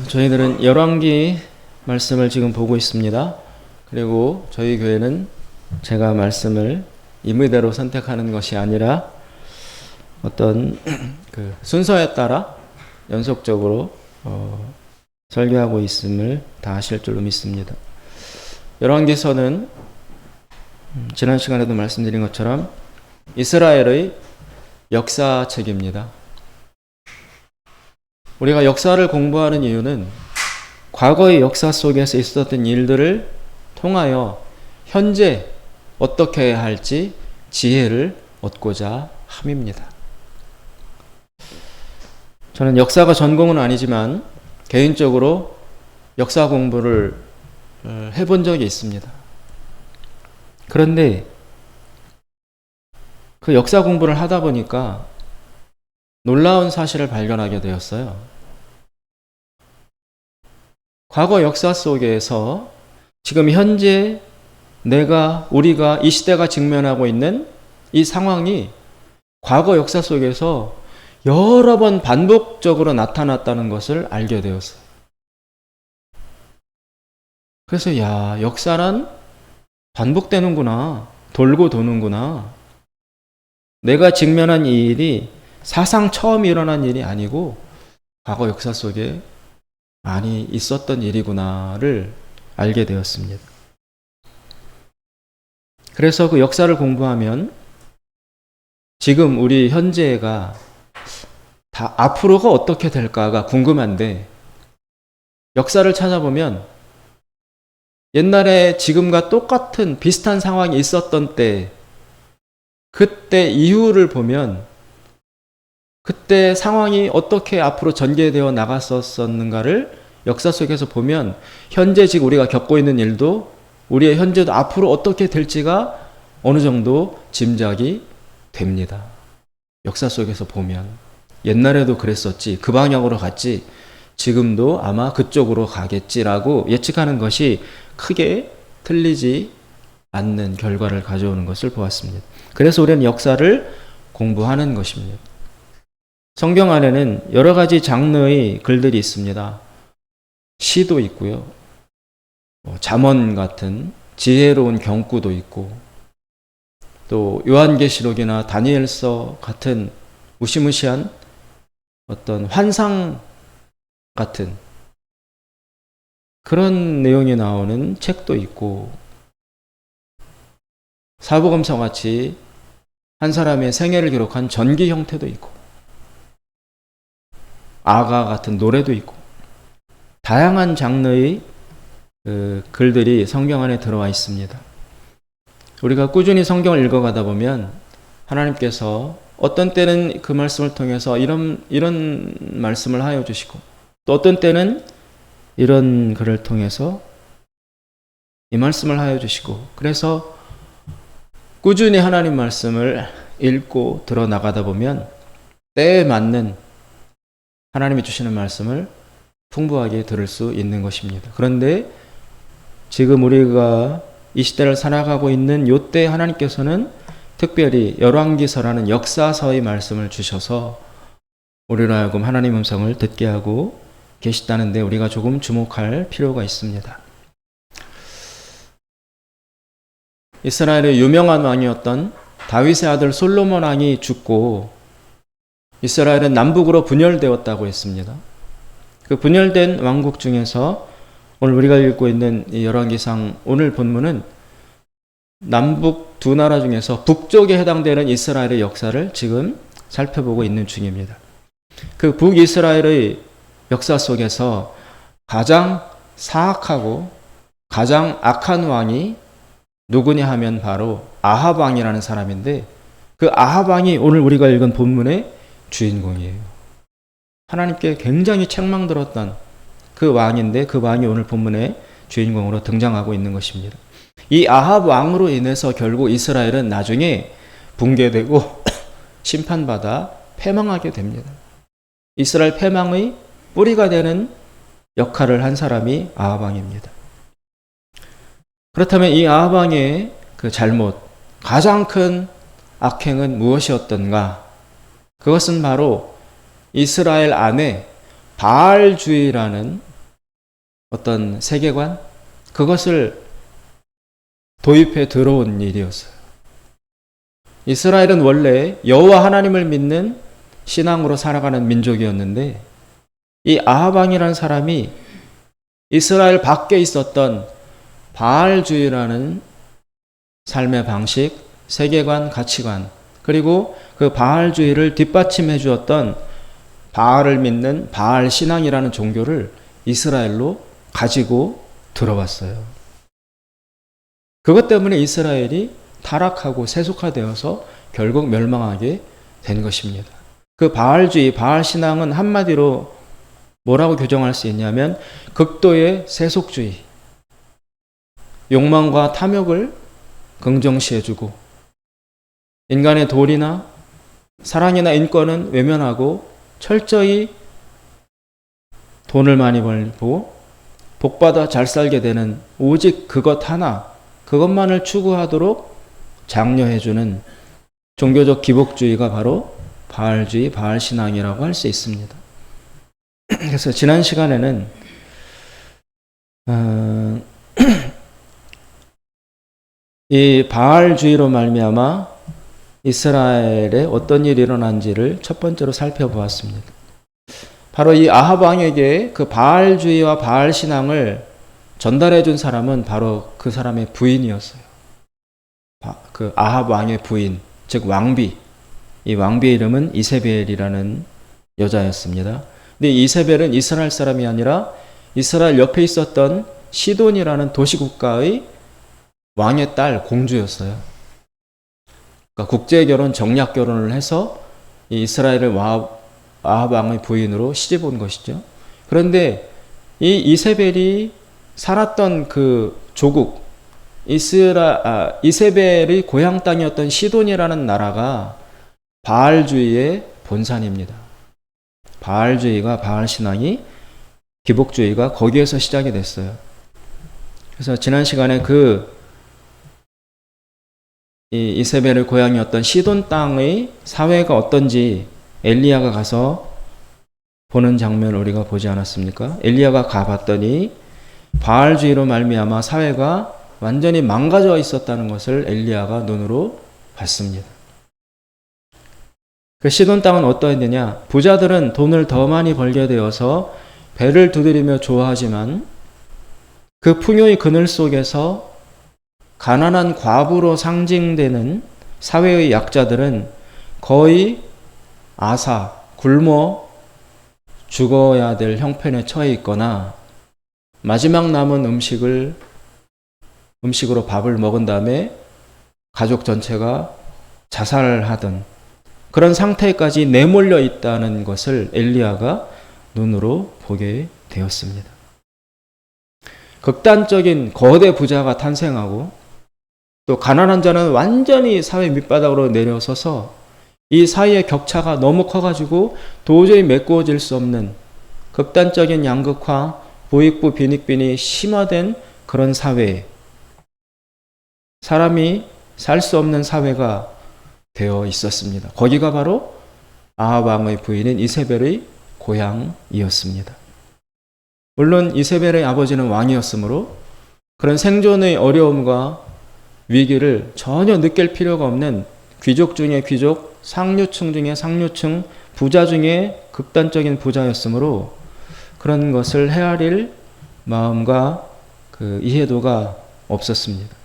저희들은 열왕기 말씀을 지금 보고 있습니다. 그리고 저희 교회는 제가 말씀을 임의대로 선택하는 것이 아니라 어떤 그 순서에 따라 연속적으로 설교하고 있음을 다 아실 줄로 믿습니다. 열왕기서는 지난 시간에도 말씀드린 것처럼 이스라엘의 역사책입니다. 우리가 역사를 공부하는 이유는 과거의 역사 속에서 있었던 일들을 통하여 현재 어떻게 해야 할지 지혜를 얻고자 함입니다. 저는 역사가 전공은 아니지만 개인적으로 역사 공부를 해본 적이 있습니다. 그런데 그 역사 공부를 하다 보니까 놀라운 사실을 발견하게 되었어요. 과거 역사 속에서 지금 현재 우리가 이 시대가 직면하고 있는 이 상황이 과거 역사 속에서 여러 번 반복적으로 나타났다는 것을 알게 되었어요. 그래서 역사란 반복되는구나, 돌고 도는구나. 내가 직면한 이 일이 사상 처음 일어난 일이 아니고 과거 역사 속에 많이 있었던 일이구나를 알게 되었습니다. 그래서 그 역사를 공부하면 지금 우리 현재가 다 앞으로가 어떻게 될까가 궁금한데 역사를 찾아보면 옛날에 지금과 똑같은 비슷한 상황이 있었던 때 그때 이후를 보면 그때 상황이 어떻게 앞으로 전개되어 나갔었는가를 역사 속에서 보면 현재 지금 우리가 겪고 있는 일도 우리의 현재도 앞으로 어떻게 될지가 어느 정도 짐작이 됩니다. 역사 속에서 보면 옛날에도 그랬었지, 그 방향으로 갔지, 지금도 아마 그쪽으로 가겠지라고 예측하는 것이 크게 틀리지 않는 결과를 가져오는 것을 보았습니다. 그래서 우리는 역사를 공부하는 것입니다. 성경 안에는 여러 가지 장르의 글들이 있습니다. 시도 있고요. 잠언 같은 지혜로운 경구도 있고 또 요한계시록이나 다니엘서 같은 무시무시한 어떤 환상 같은 그런 내용이 나오는 책도 있고 사복음서 같이 한 사람의 생애를 기록한 전기 형태도 있고 아가 같은 노래도 있고 다양한 장르의 글들이 성경 안에 들어와 있습니다. 우리가 꾸준히 성경을 읽어가다 보면 하나님께서 어떤 때는 그 말씀을 통해서 이런 말씀을 하여 주시고 또 어떤 때는 이런 글을 통해서 이 말씀을 하여 주시고 그래서 꾸준히 하나님 말씀을 읽고 들어나가다 보면 때에 맞는 하나님이 주시는 말씀을 풍부하게 들을 수 있는 것입니다. 그런데 지금 우리가 이 시대를 살아가고 있는 이때 하나님께서는 특별히 열왕기서라는 역사서의 말씀을 주셔서 우리로 하여금 하나님 음성을 듣게 하고 계시다는데 우리가 조금 주목할 필요가 있습니다. 이스라엘의 유명한 왕이었던 다윗의 아들 솔로몬 왕이 죽고 이스라엘은 남북으로 분열되었다고 했습니다. 그 분열된 왕국 중에서 오늘 우리가 읽고 있는 이 열왕기상 오늘 본문은 남북 두 나라 중에서 북쪽에 해당되는 이스라엘의 역사를 지금 살펴보고 있는 중입니다. 그 북이스라엘의 역사 속에서 가장 사악하고 가장 악한 왕이 누구냐 하면 바로 아합 왕이라는 사람인데 그 아합 왕이 오늘 우리가 읽은 본문의 주인공이에요. 하나님께 굉장히 책망들었던 그 왕인데 그 왕이 오늘 본문의 주인공으로 등장하고 있는 것입니다. 이 아합 왕으로 인해서 결국 이스라엘은 나중에 붕괴되고 심판받아 패망하게 됩니다. 이스라엘 패망의 뿌리가 되는 역할을 한 사람이 아합 왕입니다. 그렇다면 이 아합 왕의 그 잘못, 가장 큰 악행은 무엇이었던가? 그것은 바로 이스라엘 안에 바알주의라는 어떤 세계관, 그것을 도입해 들어온 일이었어요. 이스라엘은 원래 여호와 하나님을 믿는 신앙으로 살아가는 민족이었는데, 이 아합 왕이라는 사람이 이스라엘 밖에 있었던 바알주의라는 삶의 방식, 세계관, 가치관, 그리고 그 바알주의를 뒷받침해 주었던 바알을 믿는 바알 신앙이라는 종교를 이스라엘로 가지고 들어왔어요. 그것 때문에 이스라엘이 타락하고 세속화되어서 결국 멸망하게 된 것입니다. 그 바알주의, 바알 신앙은 한마디로 뭐라고 규정할 수 있냐면 극도의 세속주의, 욕망과 탐욕을 긍정시해주고 인간의 도리나 사랑이나 인권은 외면하고 철저히 돈을 많이 벌고 복받아 잘 살게 되는 오직 그것 하나, 그것만을 추구하도록 장려해주는 종교적 기복주의가 바로 바알주의, 바알신앙이라고 할 수 있습니다. 그래서 지난 시간에는 이 바알주의로 말미암아 이스라엘에 어떤 일이 일어난지를 첫 번째로 살펴보았습니다. 바로 이 아합 왕에게 그 바알주의와 바알신앙을 전달해 준 사람은 바로 그 사람의 부인이었어요. 그 아합 왕의 부인, 즉 왕비. 이 왕비의 이름은 이세벨이라는 여자였습니다. 근데 이세벨은 이스라엘 사람이 아니라 이스라엘 옆에 있었던 시돈이라는 도시국가의 왕의 딸, 공주였어요. 그러니까 국제결혼, 정략결혼을 해서 이 이스라엘을 아합 왕의 부인으로 시집 온 것이죠. 그런데 이 이세벨이 살았던 그 조국, 이세벨의 고향 땅이었던 시돈이라는 나라가 바알주의의 본산입니다. 바알주의가, 바알신앙이, 기복주의가 거기에서 시작이 됐어요. 그래서 지난 시간에 이 이세벨의 고향이었던 시돈 땅의 사회가 어떤지 엘리야가 가서 보는 장면을 우리가 보지 않았습니까? 엘리야가 가봤더니 바알주의로 말미암아 사회가 완전히 망가져 있었다는 것을 엘리야가 눈으로 봤습니다. 그 시돈 땅은 어떠했느냐? 부자들은 돈을 더 많이 벌게 되어서 배를 두드리며 좋아하지만 그 풍요의 그늘 속에서 가난한 과부로 상징되는 사회의 약자들은 거의 굶어 죽어야 될 형편에 처해 있거나 마지막 남은 음식으로 밥을 먹은 다음에 가족 전체가 자살을 하던 그런 상태까지 내몰려 있다는 것을 엘리야가 눈으로 보게 되었습니다. 극단적인 거대 부자가 탄생하고 또 가난한 자는 완전히 사회 밑바닥으로 내려서서 이 사이의 격차가 너무 커가지고 도저히 메꾸어질 수 없는 극단적인 양극화, 부익부 빈익빈이 심화된 그런 사회에 사람이 살 수 없는 사회가 되어 있었습니다. 거기가 바로 아합 왕의 부인인 이세벨의 고향이었습니다. 물론 이세벨의 아버지는 왕이었으므로 그런 생존의 어려움과 위기를 전혀 느낄 필요가 없는 귀족 중의 귀족, 상류층 중의 상류층, 부자 중에 극단적인 부자였으므로 그런 것을 헤아릴 마음과 그 이해도가 없었습니다.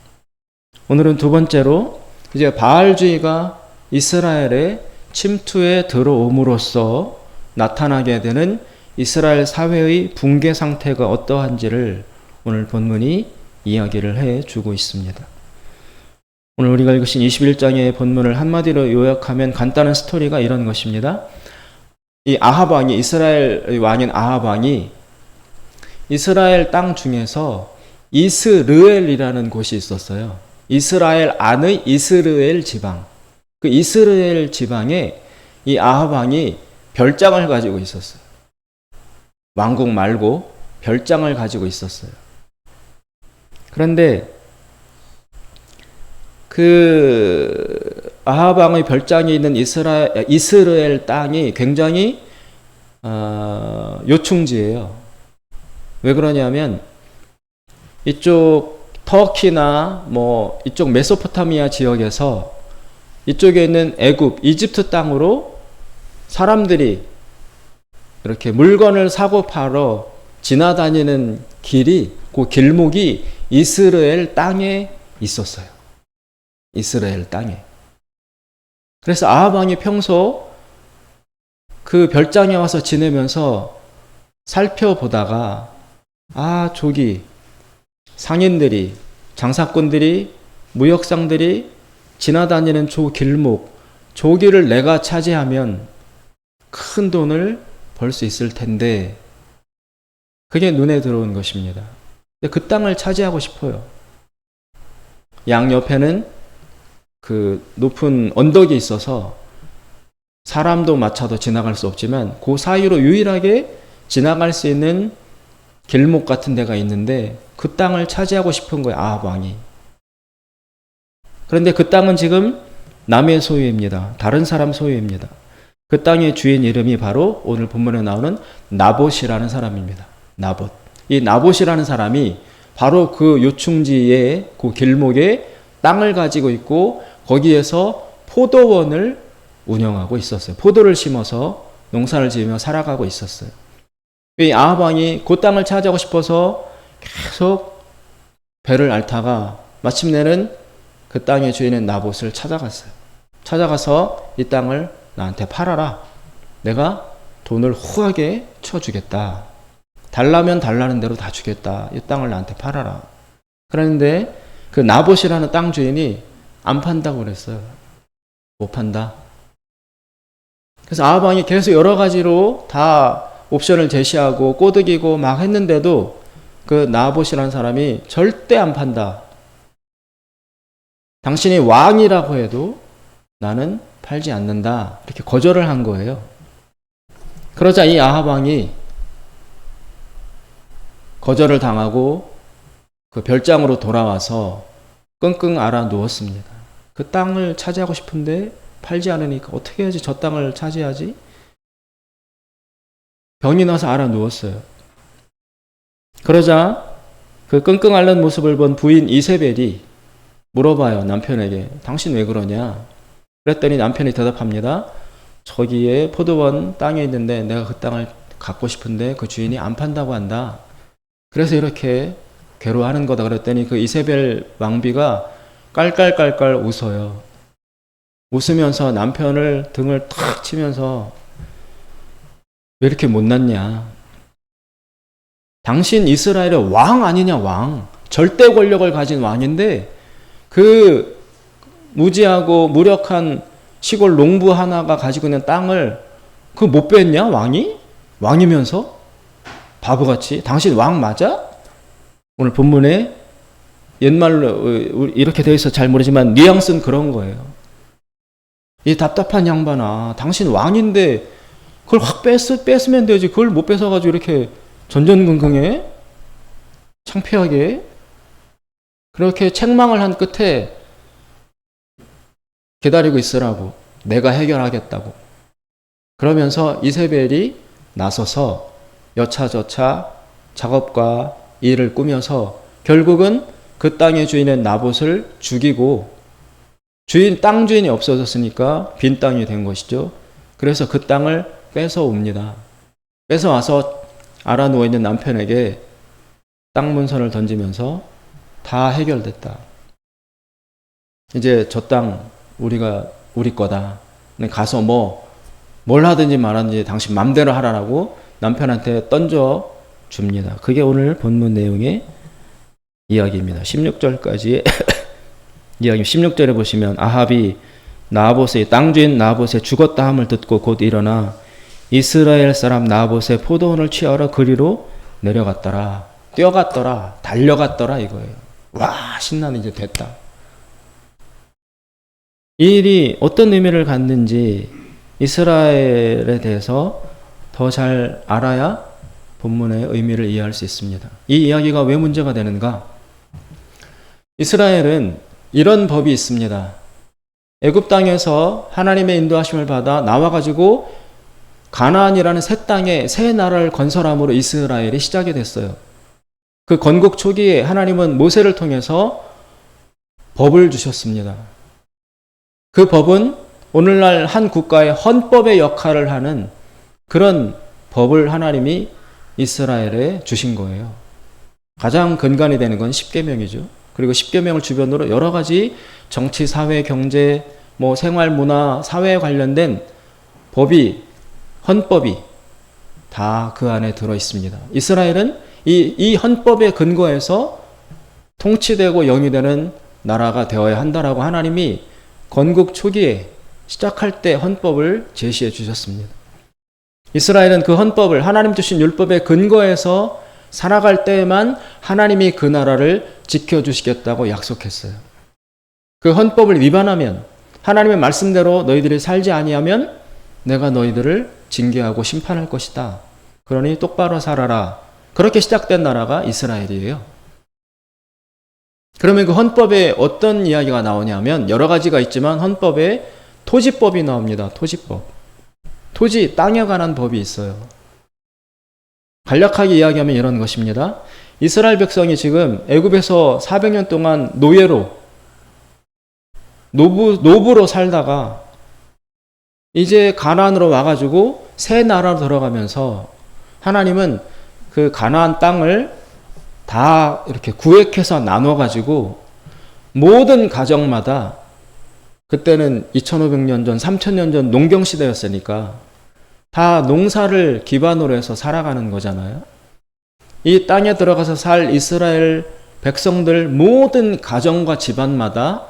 오늘은 두 번째로 이제 바알주의가 이스라엘의 침투에 들어옴으로써 나타나게 되는 이스라엘 사회의 붕괴 상태가 어떠한지를 오늘 본문이 이야기를 해주고 있습니다. 오늘 우리가 읽으신 21장의 본문을 한마디로 요약하면 간단한 스토리가 이런 것입니다. 이 아합 왕이, 이스라엘의 왕인 아합 왕이 이스라엘 땅 중에서 이스르엘이라는 곳이 있었어요. 이스라엘 안의 이스르엘 지방. 그 이스라엘 지방에 이 아합 왕이 별장을 가지고 있었어요. 왕국 말고 별장을 가지고 있었어요. 그런데 그 아합 왕의 별장에 있는 이스라엘 땅이 굉장히 요충지예요. 왜 그러냐면 이쪽 터키나 뭐 이쪽 메소포타미아 지역에서 이쪽에 있는 애굽, 이집트 땅으로 사람들이 이렇게 물건을 사고 팔어 지나다니는 길이, 그 길목이 이스라엘 땅에 있었어요. 이스라엘 땅에. 그래서 아합 왕이 평소 그 별장에 와서 지내면서 살펴보다가 저기 상인들이, 장사꾼들이, 무역상들이 지나다니는 저 길목, 저 길을 내가 차지하면 큰 돈을 벌 수 있을 텐데, 그게 눈에 들어온 것입니다. 근데 그 땅을 차지하고 싶어요. 양옆에는 그 높은 언덕이 있어서 사람도 마차도 지나갈 수 없지만 그 사이로 유일하게 지나갈 수 있는 길목 같은 데가 있는데 그 땅을 차지하고 싶은 거예요. 아합 왕이. 그런데 그 땅은 지금 남의 소유입니다. 다른 사람 소유입니다. 그 땅의 주인 이름이 바로 오늘 본문에 나오는 나봇이라는 사람입니다. 나봇. 이 나봇이라는 사람이 바로 그 요충지의 그 길목에 땅을 가지고 있고 거기에서 포도원을 운영하고 있었어요. 포도를 심어서 농사를 지으며 살아가고 있었어요. 이 아합 왕이 그 땅을 차지하고 싶어서 계속 배를 앓다가 마침내는 그 땅의 주인인 나봇을 찾아갔어요. 찾아가서 이 땅을 나한테 팔아라. 내가 돈을 후하게 쳐주겠다. 달라면 달라는 대로 다 주겠다. 이 땅을 나한테 팔아라. 그런데 그 나봇이라는 땅 주인이 안 판다고 그랬어요. 못 판다. 그래서 아합 왕이 계속 여러 가지로 다 옵션을 제시하고 꼬드기고 막 했는데도 그 나봇이라는 사람이 절대 안 판다. 당신이 왕이라고 해도 나는 팔지 않는다. 이렇게 거절을 한 거예요. 그러자 이 아합 왕이 거절을 당하고 그 별장으로 돌아와서 끙끙 앓아 누웠습니다. 그 땅을 차지하고 싶은데 팔지 않으니까 어떻게 해야지 저 땅을 차지하지? 병이 나서 앓아 누웠어요. 그러자 그 끙끙 앓는 모습을 본 부인 이세벨이 물어봐요. 남편에게. 당신 왜 그러냐? 그랬더니 남편이 대답합니다. 저기에 포도원 땅에 있는데 내가 그 땅을 갖고 싶은데 그 주인이 안 판다고 한다. 그래서 이렇게 괴로워하는 거다. 그랬더니 그 이세벨 왕비가 깔깔깔깔 웃어요. 웃으면서 남편을 등을 탁 치면서 왜 이렇게 못났냐? 당신 이스라엘의 왕 아니냐, 왕. 절대 권력을 가진 왕인데 그 무지하고 무력한 시골 농부 하나가 가지고 있는 땅을 그거 못 뺐냐, 왕이? 왕이면서? 바보같이. 당신 왕 맞아? 오늘 본문에 옛말로 이렇게 되어 있어 잘 모르지만 뉘앙스는 그런 거예요. 이 답답한 양반아, 당신 왕인데 그걸 확 뺐으면 되지. 그걸 못 뺏어가지고 이렇게 전전긍긍해? 창피하게? 그렇게 책망을 한 끝에 기다리고 있으라고. 내가 해결하겠다고. 그러면서 이세벨이 나서서 여차저차 작업과 일을 꾸며서 결국은 그 땅의 주인인 나봇을 죽이고 땅 주인이 없어졌으니까 빈 땅이 된 것이죠. 그래서 그 땅을 뺏어옵니다. 뺏어와서 알아 누워있는 남편에게 땅 문선을 던지면서 다 해결됐다. 이제 저 땅 우리 거다. 가서 뭘 하든지 말하든지 당신 맘대로 하라라고 남편한테 던져 줍니다. 그게 오늘 본문 내용의 이야기입니다. 16절까지 이야기. 16절에 보시면 아합이 나봇의 땅주인 나봇의 죽었다 함을 듣고 곧 일어나 이스라엘 사람 나봇의 포도원을 취하러 그리로 내려갔더라. 뛰어갔더라. 달려갔더라 이거예요. 와, 신나는 이제 됐다. 이 일이 어떤 의미를 갖는지 이스라엘에 대해서 더 잘 알아야 본문의 의미를 이해할 수 있습니다. 이 이야기가 왜 문제가 되는가? 이스라엘은 이런 법이 있습니다. 애굽 땅에서 하나님의 인도하심을 받아 나와가지고 가나안이라는 새 땅에 새 나라를 건설함으로 이스라엘이 시작이 됐어요. 그 건국 초기에 하나님은 모세를 통해서 법을 주셨습니다. 그 법은 오늘날 한 국가의 헌법의 역할을 하는 그런 법을 하나님이 이스라엘에 주신 거예요. 가장 근간이 되는 건 십계명이죠. 그리고 십계명을 주변으로 여러 가지 정치, 사회, 경제, 생활, 문화, 사회에 관련된 법이, 헌법이 다 그 안에 들어 있습니다. 이스라엘은 이 헌법의 근거에서 통치되고 영위되는 나라가 되어야 한다라고 하나님이 건국 초기에 시작할 때 헌법을 제시해 주셨습니다. 이스라엘은 그 헌법을 하나님 주신 율법의 근거에서 살아갈 때에만 하나님이 그 나라를 지켜주시겠다고 약속했어요. 그 헌법을 위반하면, 하나님의 말씀대로 너희들이 살지 아니하면 내가 너희들을 징계하고 심판할 것이다. 그러니 똑바로 살아라. 그렇게 시작된 나라가 이스라엘이에요. 그러면 그 헌법에 어떤 이야기가 나오냐면 여러 가지가 있지만 헌법에 토지법이 나옵니다. 토지법. 토지, 땅에 관한 법이 있어요. 간략하게 이야기하면 이런 것입니다. 이스라엘 백성이 지금 애굽에서 400년 동안 노부로 살다가 이제 가나안으로 와가지고 새 나라로 들어가면서 하나님은 그 가나안 땅을 다 이렇게 구획해서 나눠가지고 모든 가정마다, 그때는 2500년 전, 3000년 전 농경시대였으니까 다 농사를 기반으로 해서 살아가는 거잖아요. 이 땅에 들어가서 살 이스라엘 백성들 모든 가정과 집안마다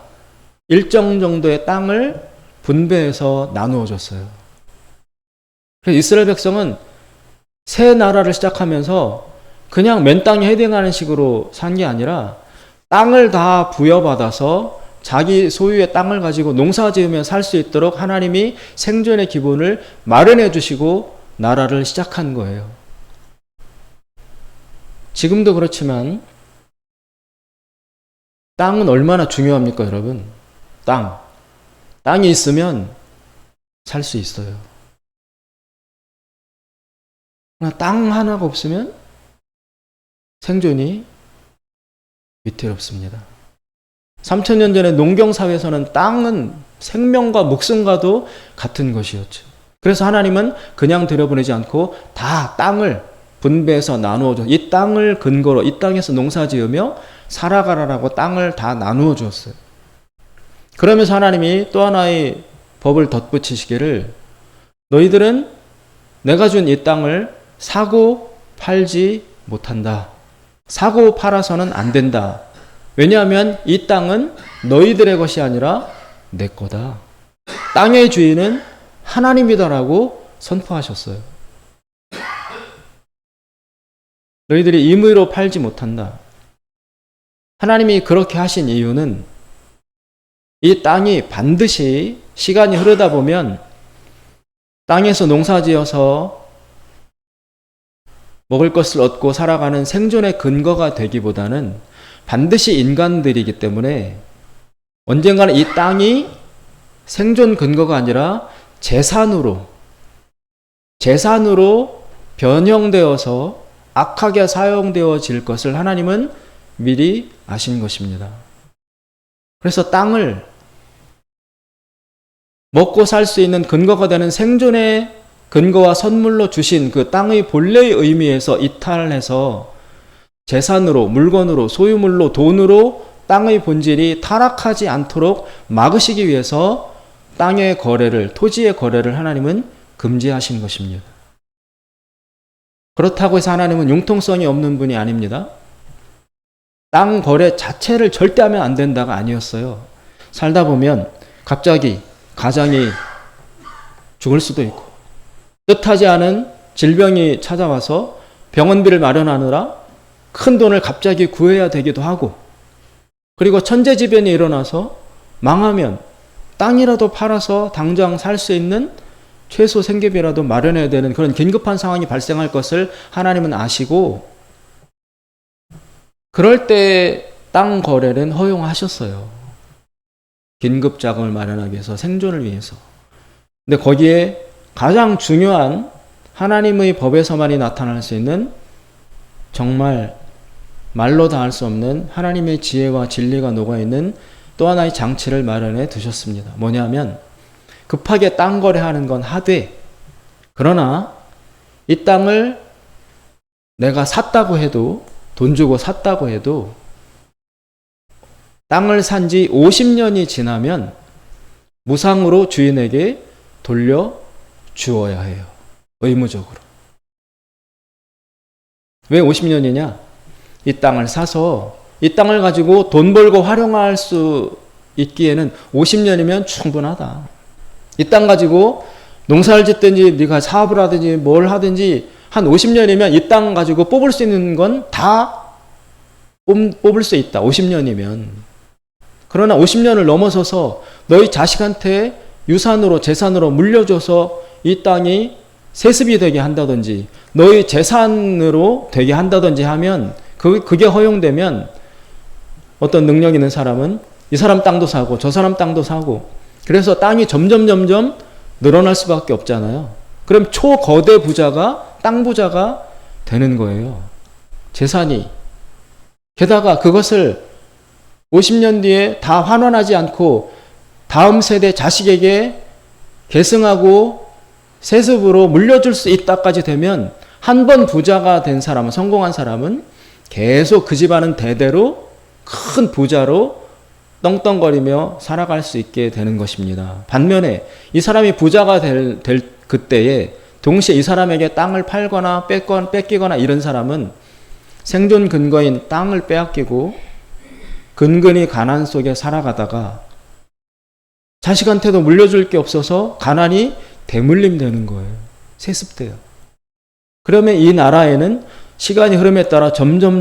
일정 정도의 땅을 분배해서 나누어 줬어요. 그래서 이스라엘 백성은 새 나라를 시작하면서 그냥 맨 땅에 해당하는 식으로 산 게 아니라 땅을 다 부여받아서 자기 소유의 땅을 가지고 농사 지으며 살 수 있도록 하나님이 생존의 기본을 마련해 주시고 나라를 시작한 거예요. 지금도 그렇지만 땅은 얼마나 중요합니까, 여러분? 땅이 있으면 살 수 있어요. 그러나 땅 하나가 없으면 생존이 위태롭습니다. 3000년 전에 농경사회에서는 땅은 생명과 목숨과도 같은 것이었죠. 그래서 하나님은 그냥 들여보내지 않고 다 땅을 분배해서 나누어 줘. 이 땅을 근거로 이 땅에서 농사 지으며 살아가라라고 땅을 다 나누어 주었어요. 그러면서 하나님이 또 하나의 법을 덧붙이시기를, 너희들은 내가 준 이 땅을 사고 팔지 못한다. 사고 팔아서는 안 된다. 왜냐하면 이 땅은 너희들의 것이 아니라 내 거다. 땅의 주인은 하나님이다라고 선포하셨어요. 너희들이 임의로 팔지 못한다. 하나님이 그렇게 하신 이유는 이 땅이 반드시 시간이 흐르다 보면 땅에서 농사지어서 먹을 것을 얻고 살아가는 생존의 근거가 되기보다는 반드시 인간들이기 때문에 언젠가는 이 땅이 생존 근거가 아니라 재산으로 변형되어서 악하게 사용되어질 것을 하나님은 미리 아신 것입니다. 그래서 땅을 먹고 살 수 있는 근거가 되는 생존의 근거와 선물로 주신 그 땅의 본래의 의미에서 이탈해서 재산으로, 물건으로, 소유물로, 돈으로 땅의 본질이 타락하지 않도록 막으시기 위해서 땅의 거래를, 토지의 거래를 하나님은 금지하신 것입니다. 그렇다고 해서 하나님은 융통성이 없는 분이 아닙니다. 땅 거래 자체를 절대 하면 안 된다가 아니었어요. 살다 보면 갑자기 가장이 죽을 수도 있고, 뜻하지 않은 질병이 찾아와서 병원비를 마련하느라 큰 돈을 갑자기 구해야 되기도 하고, 그리고 천재지변이 일어나서 망하면 땅이라도 팔아서 당장 살 수 있는 최소 생계비라도 마련해야 되는 그런 긴급한 상황이 발생할 것을 하나님은 아시고, 그럴 때 땅 거래는 허용하셨어요. 긴급 자금을 마련하기 위해서, 생존을 위해서. 근데 거기에 가장 중요한 하나님의 법에서만이 나타날 수 있는 정말 말로 다 할 수 없는 하나님의 지혜와 진리가 녹아있는 또 하나의 장치를 마련해 두셨습니다. 뭐냐면 급하게 땅 거래하는 건 하되, 그러나 이 땅을 내가 샀다고 해도, 돈 주고 샀다고 해도 땅을 산 지 50년이 지나면 무상으로 주인에게 돌려 주어야 해요. 의무적으로. 왜 50년이냐? 이 땅을 사서 이 땅을 가지고 돈 벌고 활용할 수 있기에는 50년이면 충분하다. 이 땅 가지고 농사를 짓든지 네가 사업을 하든지 뭘 하든지 한 50년이면 이 땅 가지고 뽑을 수 있는 건 다 뽑을 수 있다. 50년이면. 그러나 50년을 넘어서서 너희 자식한테 유산으로 재산으로 물려줘서 이 땅이 세습이 되게 한다든지 너희 재산으로 되게 한다든지 하면 그게 허용되면 어떤 능력 있는 사람은 이 사람 땅도 사고 저 사람 땅도 사고 그래서 땅이 점점 늘어날 수밖에 없잖아요. 그럼 초거대 부자가 땅 부자가 되는 거예요. 재산이. 게다가 그것을 50년 뒤에 다 환원하지 않고 다음 세대 자식에게 계승하고 세습으로 물려줄 수 있다까지 되면 한 번 부자가 된 사람은, 성공한 사람은 계속 그 집안은 대대로 큰 부자로 떵떵거리며 살아갈 수 있게 되는 것입니다. 반면에 이 사람이 부자가 될 그때에 동시에 이 사람에게 땅을 팔거나 뺏기거나 이런 사람은 생존 근거인 땅을 빼앗기고 근근히 가난 속에 살아가다가 자식한테도 물려줄 게 없어서 가난이 대물림 되는 거예요. 세습돼요. 그러면 이 나라에는 시간이 흐름에 따라 점점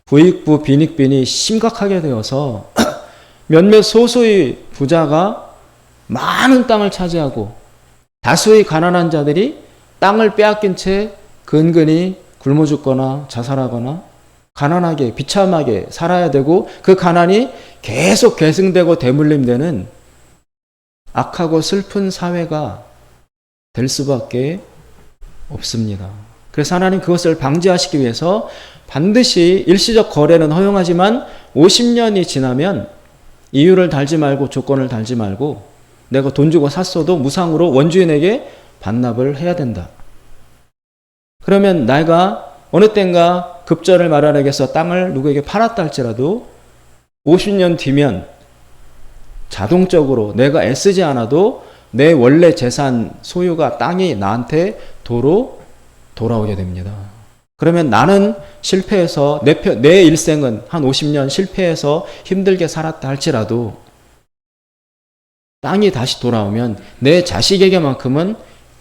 부익부 빈익빈이 심각하게 되어서 몇몇 소수의 부자가 많은 땅을 차지하고 다수의 가난한 자들이 땅을 빼앗긴 채 근근히 굶어 죽거나 자살하거나 가난하게 비참하게 살아야 되고 그 가난이 계속 계승되고 대물림되는 악하고 슬픈 사회가 될 수밖에 없습니다. 그래서 하나님 그것을 방지하시기 위해서 반드시 일시적 거래는 허용하지만 50년이 지나면 이유를 달지 말고 조건을 달지 말고 내가 돈 주고 샀어도 무상으로 원주인에게 반납을 해야 된다. 그러면 내가 어느 땐가 급전을 마련하기 위해서 땅을 누구에게 팔았다 할지라도 50년 뒤면 자동적으로 내가 애쓰지 않아도 내 원래 재산 소유가 땅이 나한테 도로 돌아오게 됩니다. 그러면 나는 실패해서 내 일생은 한 50년 실패해서 힘들게 살았다 할지라도 땅이 다시 돌아오면 내 자식에게만큼은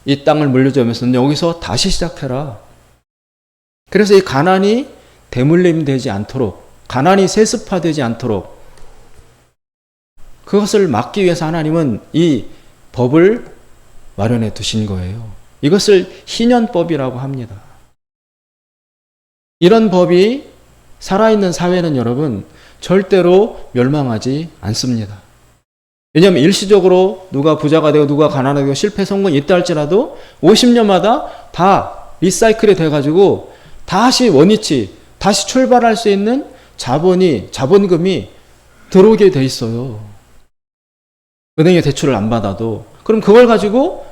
이 땅을 물려주면서 여기서 다시 시작해라. 그래서 이 가난이 대물림되지 않도록, 가난이 세습화되지 않도록 그것을 막기 위해서 하나님은 이 법을 마련해 두신 거예요. 이것을 희년법이라고 합니다. 이런 법이 살아있는 사회는 여러분 절대로 멸망하지 않습니다. 왜냐하면 일시적으로 누가 부자가 되고 누가 가난하게 되고 실패 성공이 있다 할지라도 50년마다 다 리사이클이 돼가지고 다시 원위치, 다시 출발할 수 있는 자본금이 들어오게 돼 있어요. 은행에 대출을 안 받아도. 그럼 그걸 가지고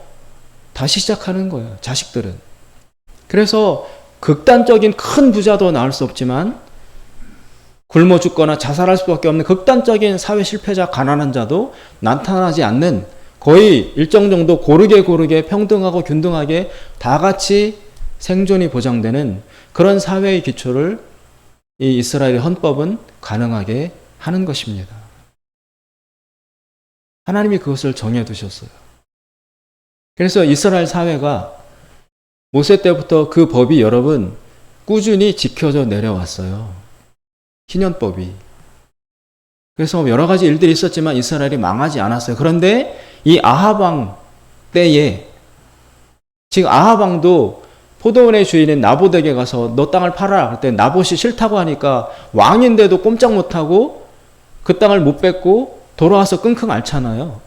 다시 시작하는 거예요. 자식들은. 그래서 극단적인 큰 부자도 나올 수 없지만 굶어 죽거나 자살할 수밖에 없는 극단적인 사회 실패자, 가난한 자도 나타나지 않는 거의 일정 정도 고르게 평등하고 균등하게 다 같이 생존이 보장되는 그런 사회의 기초를 이 이스라엘의 헌법은 가능하게 하는 것입니다. 하나님이 그것을 정해 두셨어요. 그래서 이스라엘 사회가 모세 때부터 그 법이 여러분 꾸준히 지켜져 내려왔어요. 희년법이. 그래서 여러 가지 일들이 있었지만 이스라엘이 망하지 않았어요. 그런데 이 아합 왕 때에 지금 아합 왕도 포도원의 주인인 나봇에게 가서 너 땅을 팔아라. 그때 나봇이 싫다고 하니까 왕인데도 꼼짝 못하고 그 땅을 못 뺏고 돌아와서 끙끙 앓잖아요.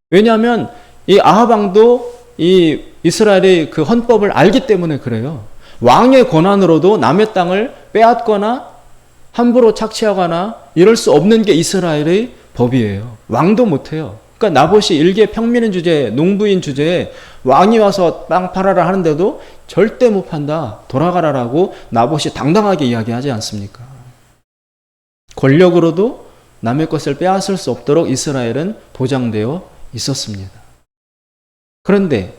왜냐하면 이 아합 왕도 이 이스라엘의 그 헌법을 알기 때문에 그래요. 왕의 권한으로도 남의 땅을 빼앗거나 함부로 착취하거나 이럴 수 없는 게 이스라엘의 법이에요. 왕도 못해요. 그러니까 나봇이 일개 평민인 주제에, 농부인 주제에 왕이 와서 땅 팔아라 하는데도 절대 못 판다, 돌아가라라고 나봇이 당당하게 이야기하지 않습니까? 권력으로도 남의 것을 빼앗을 수 없도록 이스라엘은 보장되어 있었습니다. 그런데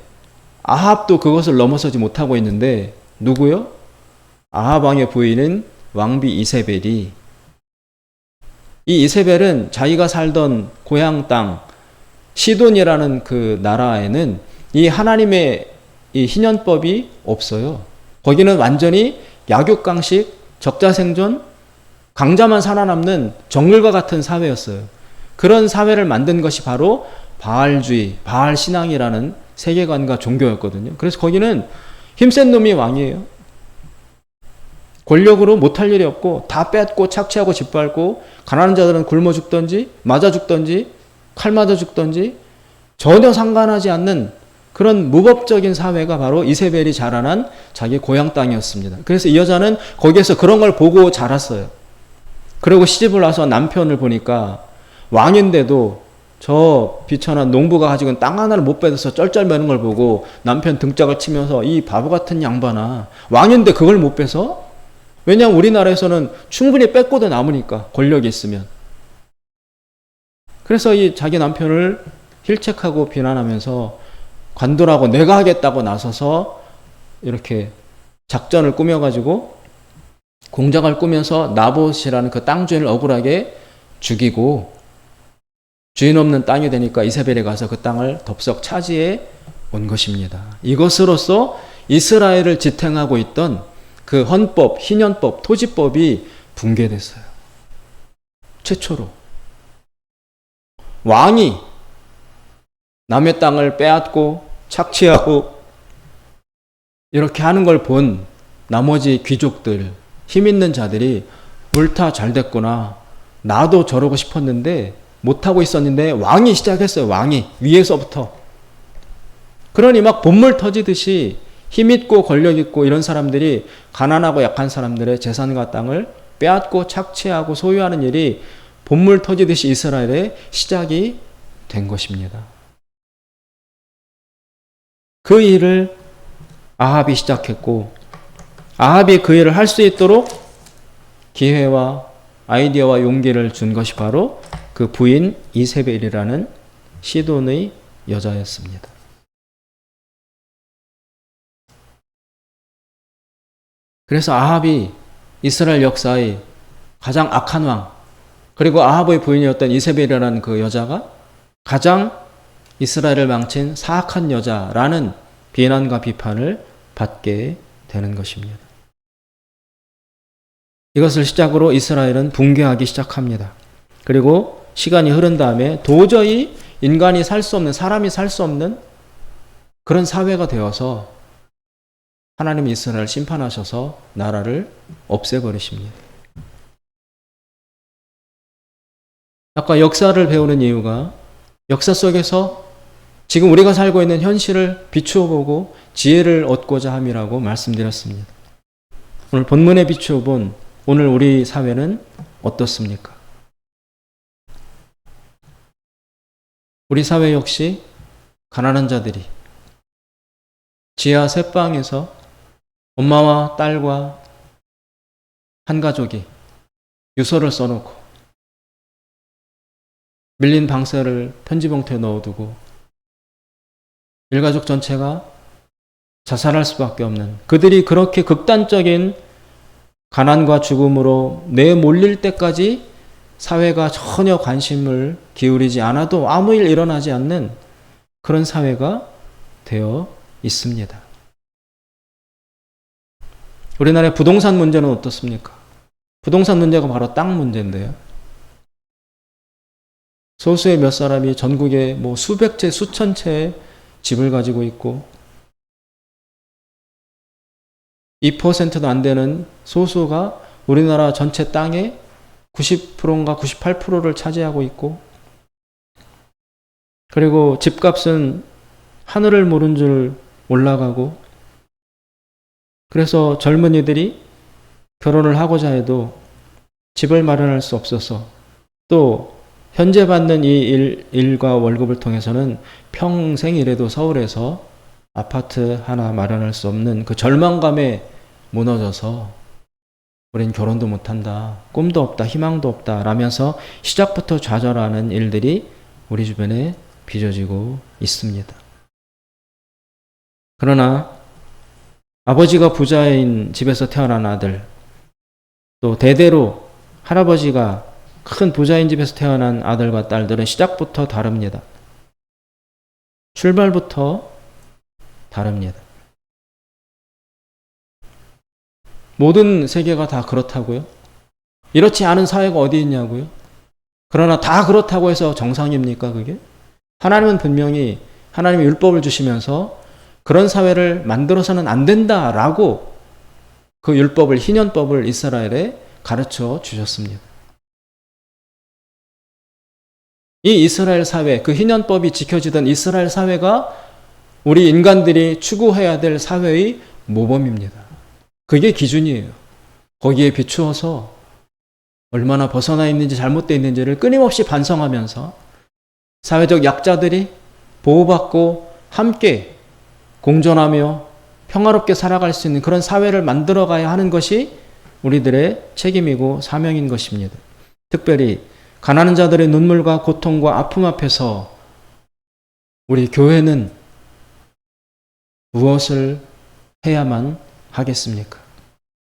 아합도 그것을 넘어서지 못하고 있는데 누구요? 아합 왕의 부인인 왕비 이세벨이, 이 이세벨은 자기가 살던 고향 땅 시돈이라는 그 나라에는 이 하나님의 이 희년법이 없어요. 거기는 완전히 약육강식, 적자생존, 강자만 살아남는 정글과 같은 사회였어요. 그런 사회를 만든 것이 바로 바알주의, 바알신앙이라는 세계관과 종교였거든요. 그래서 거기는 힘센 놈이 왕이에요. 권력으로 못할 일이 없고 다 뺏고 착취하고 짓밟고 가난한 자들은 굶어 죽던지 맞아 죽던지 칼 맞아 죽던지 전혀 상관하지 않는 그런 무법적인 사회가 바로 이세벨이 자라난 자기 고향 땅이었습니다. 그래서 이 여자는 거기에서 그런 걸 보고 자랐어요. 그리고 시집을 와서 남편을 보니까 왕인데도 저 비천한 농부가 가지고 있는 땅 하나를 못 뺏어서 쩔쩔매는 걸 보고 남편 등짝을 치면서 이 바보 같은 양반아, 왕인데 그걸 못 뺏어? 왜냐하면 우리나라에서는 충분히 뺏고도 남으니까, 권력이 있으면. 그래서 이 자기 남편을 힐책하고 비난하면서 관둔하고 내가 하겠다고 나서서 이렇게 작전을 꾸며가지고 공작을 꾸면서 나봇이라는 그 땅 주인을 억울하게 죽이고, 주인 없는 땅이 되니까 이세벨이 가서 그 땅을 덥석 차지해 온 것입니다. 이것으로써 이스라엘을 지탱하고 있던 그 헌법, 희년법, 토지법이 붕괴됐어요. 최초로. 왕이 남의 땅을 빼앗고 착취하고 이렇게 하는 걸 본 나머지 귀족들, 힘 있는 자들이 옳다, 잘 됐구나, 나도 저러고 싶었는데 못하고 있었는데 왕이 시작했어요. 왕이 위에서부터. 그러니 막 본물 터지듯이 힘있고 권력있고 이런 사람들이 가난하고 약한 사람들의 재산과 땅을 빼앗고 착취하고 소유하는 일이 본물 터지듯이 이스라엘의 시작이 된 것입니다. 그 일을 아합이 시작했고, 아합이 그 일을 할 수 있도록 기회와 아이디어와 용기를 준 것이 바로 그 부인 이세벨이라는 시돈의 여자였습니다. 그래서 아합이 이스라엘 역사의 가장 악한 왕, 그리고 아합의 부인이었던 이세벨이라는 그 여자가 가장 이스라엘을 망친 사악한 여자라는 비난과 비판을 받게 되는 것입니다. 이것을 시작으로 이스라엘은 붕괴하기 시작합니다. 그리고 시간이 흐른 다음에 도저히 인간이 살 수 없는, 사람이 살 수 없는 그런 사회가 되어서 하나님이 이스라엘을 심판하셔서 나라를 없애버리십니다. 아까 역사를 배우는 이유가 역사 속에서 지금 우리가 살고 있는 현실을 비추어 보고 지혜를 얻고자 함이라고 말씀드렸습니다. 오늘 본문에 비추어 본 오늘 우리 사회는 어떻습니까? 우리 사회 역시 가난한 자들이 지하 세 방에서 엄마와 딸과 한 가족이 유서를 써놓고 밀린 방세를 편지봉투에 넣어두고 일가족 전체가 자살할 수밖에 없는, 그들이 그렇게 극단적인 가난과 죽음으로 내몰릴 때까지 사회가 전혀 관심을 기울이지 않아도 아무 일 일어나지 않는 그런 사회가 되어 있습니다. 우리나라의 부동산 문제는 어떻습니까? 부동산 문제가 바로 땅 문제인데요. 소수의 몇 사람이 전국에 뭐 수백 채, 수천 채의 집을 가지고 있고 2%도 안 되는 소수가 우리나라 전체 땅의 90%인가 98%를 차지하고 있고, 그리고 집값은 하늘을 모른 줄 올라가고, 그래서 젊은이들이 결혼을 하고자 해도 집을 마련할 수 없어서 또 현재 받는 이 일과 월급을 통해서는 평생 일해도 서울에서 아파트 하나 마련할 수 없는 그 절망감에 무너져서 우린 결혼도 못한다, 꿈도 없다, 희망도 없다 라면서 시작부터 좌절하는 일들이 우리 주변에 빚어지고 있습니다. 그러나 아버지가 부자인 집에서 태어난 아들, 또 대대로 할아버지가 큰 부자인 집에서 태어난 아들과 딸들은 시작부터 다릅니다. 출발부터 다릅니다. 모든 세계가 다 그렇다고요? 이렇지 않은 사회가 어디 있냐고요? 그러나 다 그렇다고 해서 정상입니까, 그게? 하나님은 분명히 하나님의 율법을 주시면서 그런 사회를 만들어서는 안 된다라고 그 율법을, 희년법을 이스라엘에 가르쳐 주셨습니다. 이 이스라엘 사회, 그 희년법이 지켜지던 이스라엘 사회가 우리 인간들이 추구해야 될 사회의 모범입니다. 그게 기준이에요. 거기에 비추어서 얼마나 벗어나 있는지 잘못되어 있는지를 끊임없이 반성하면서 사회적 약자들이 보호받고 함께 공존하며 평화롭게 살아갈 수 있는 그런 사회를 만들어가야 하는 것이 우리들의 책임이고 사명인 것입니다. 특별히 가난한 자들의 눈물과 고통과 아픔 앞에서 우리 교회는 무엇을 해야만 하겠습니까?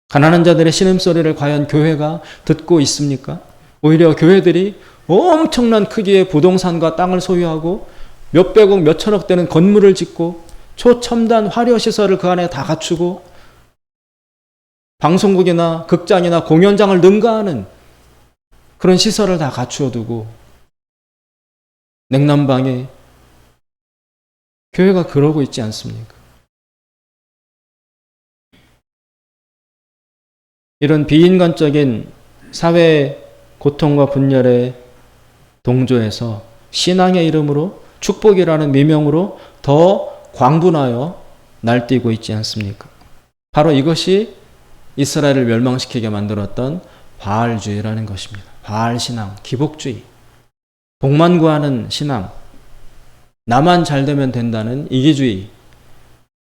가난한 자들의 신음소리를 과연 교회가 듣고 있습니까? 오히려 교회들이 엄청난 크기의 부동산과 땅을 소유하고 몇백억, 몇천억 되는 건물을 짓고 초첨단 화려시설을 그 안에 다 갖추고 방송국이나 극장이나 공연장을 능가하는 그런 시설을 다 갖추어 두고 냉난방에 교회가 그러고 있지 않습니까? 이런 비인간적인 사회 고통과 분열에 동조해서 신앙의 이름으로 축복이라는 미명으로 더 광분하여 날뛰고 있지 않습니까? 바로 이것이 이스라엘을 멸망시키게 만들었던 바알주의라는 것입니다. 바알 신앙, 기복주의, 복만 구하는 신앙, 나만 잘 되면 된다는 이기주의.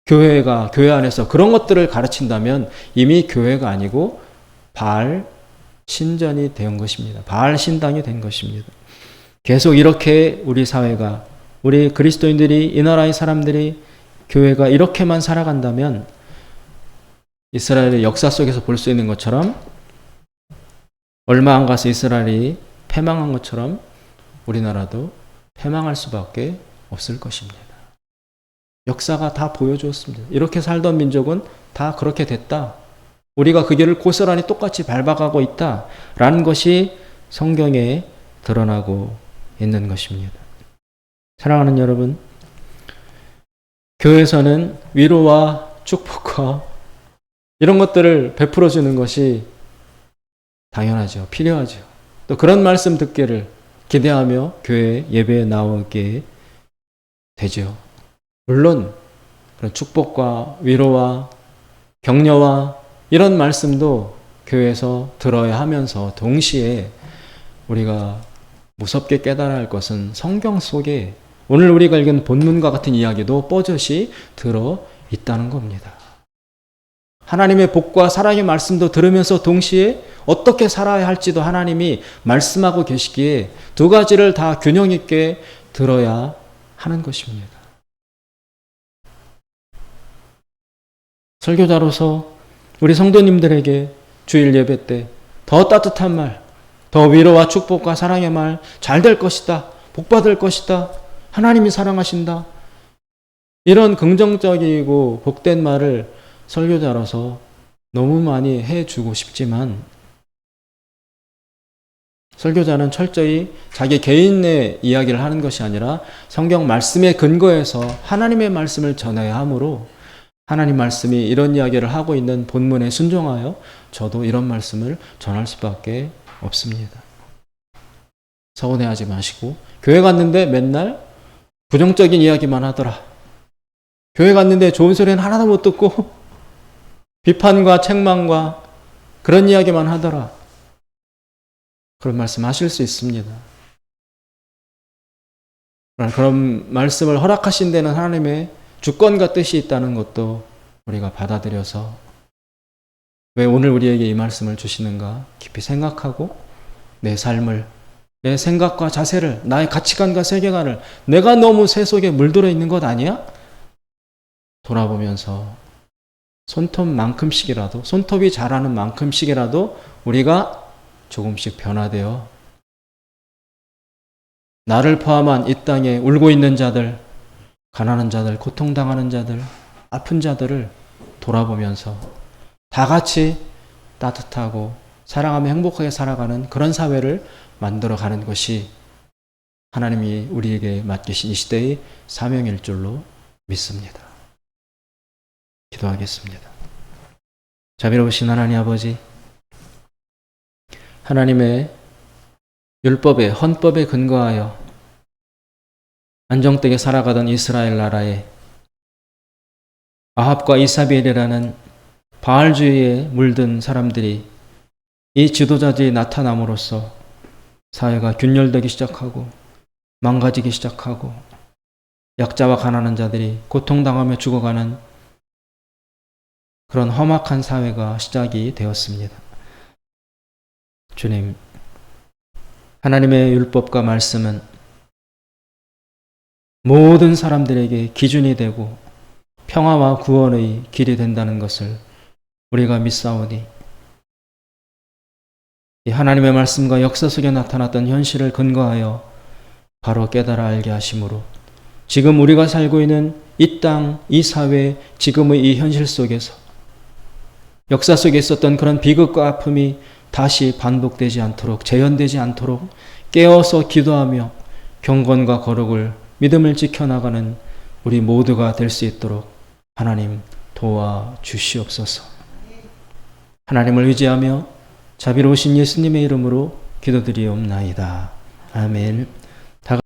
교회가 교회 안에서 그런 것들을 가르친다면 이미 교회가 아니고 바알 신전이 된 것입니다. 바알 신당이 된 것입니다. 계속 이렇게 우리 사회가, 우리 그리스도인들이, 이 나라의 사람들이, 교회가 이렇게만 살아간다면 이스라엘의 역사 속에서 볼 수 있는 것처럼 얼마 안 가서 이스라엘이 패망한 것처럼 우리나라도 패망할 수밖에 없을 것입니다. 역사가 다 보여주었습니다. 이렇게 살던 민족은 다 그렇게 됐다. 우리가 그 길을 고스란히 똑같이 밟아가고 있다라는 것이 성경에 드러나고 있는 것입니다. 사랑하는 여러분, 교회에서는 위로와 축복과 이런 것들을 베풀어 주는 것이 당연하죠. 필요하죠. 또 그런 말씀 듣기를 기대하며 교회 예배에 나오게 되죠. 물론 그런 축복과 위로와 격려와 이런 말씀도 교회에서 들어야 하면서 동시에 우리가 무섭게 깨달아야 할 것은 성경 속에 오늘 우리가 읽은 본문과 같은 이야기도 뽀젓이 들어 있다는 겁니다. 하나님의 복과 사랑의 말씀도 들으면서 동시에 어떻게 살아야 할지도 하나님이 말씀하고 계시기에 두 가지를 다 균형 있게 들어야 하는 것입니다. 설교자로서 우리 성도님들에게 주일 예배 때 더 따뜻한 말, 더 위로와 축복과 사랑의 말, 잘 될 것이다, 복 받을 것이다, 하나님이 사랑하신다, 이런 긍정적이고 복된 말을 설교자로서 너무 많이 해주고 싶지만 설교자는 철저히 자기 개인의 이야기를 하는 것이 아니라 성경 말씀에 근거해서 하나님의 말씀을 전해야 하므로 하나님 말씀이 이런 이야기를 하고 있는 본문에 순종하여 저도 이런 말씀을 전할 수밖에 없습니다. 서운해하지 마시고 교회 갔는데 맨날 부정적인 이야기만 하더라. 교회 갔는데 좋은 소리는 하나도 못 듣고 비판과 책망과 그런 이야기만 하더라. 그런 말씀 하실 수 있습니다. 그런 말씀을 허락하신 데는 하나님의 주권과 뜻이 있다는 것도 우리가 받아들여서 왜 오늘 우리에게 이 말씀을 주시는가 깊이 생각하고 내 삶을, 내 생각과 자세를, 나의 가치관과 세계관을 내가 너무 새 속에 물들어 있는 것 아니야? 돌아보면서 손톱만큼씩이라도, 손톱이 자라는 만큼씩이라도 우리가 조금씩 변화되어 나를 포함한 이 땅에 울고 있는 자들, 가난한 자들, 고통당하는 자들, 아픈 자들을 돌아보면서 다 같이 따뜻하고 사랑하며 행복하게 살아가는 그런 사회를 만들어가는 것이 하나님이 우리에게 맡기신 이 시대의 사명일 줄로 믿습니다. 기도하겠습니다. 자비로우신 하나님 아버지, 하나님의 율법에, 헌법에 근거하여 안정되게 살아가던 이스라엘 나라에 아합과 이사벨이라는 바알주의에 물든 사람들이 이 지도자들이 나타남으로써 사회가 균열되기 시작하고 망가지기 시작하고 약자와 가난한 자들이 고통당하며 죽어가는 그런 험악한 사회가 시작이 되었습니다. 주님, 하나님의 율법과 말씀은 모든 사람들에게 기준이 되고 평화와 구원의 길이 된다는 것을 우리가 믿사오니 이 하나님의 말씀과 역사 속에 나타났던 현실을 근거하여 바로 깨달아 알게 하심으로 지금 우리가 살고 있는 이 땅, 이 사회, 지금의 이 현실 속에서 역사 속에 있었던 그런 비극과 아픔이 다시 반복되지 않도록, 재현되지 않도록 깨어서 기도하며 경건과 거룩을, 믿음을 지켜나가는 우리 모두가 될 수 있도록 하나님 도와주시옵소서. 하나님을 의지하며 자비로우신 예수님의 이름으로 기도드리옵나이다. 아멘.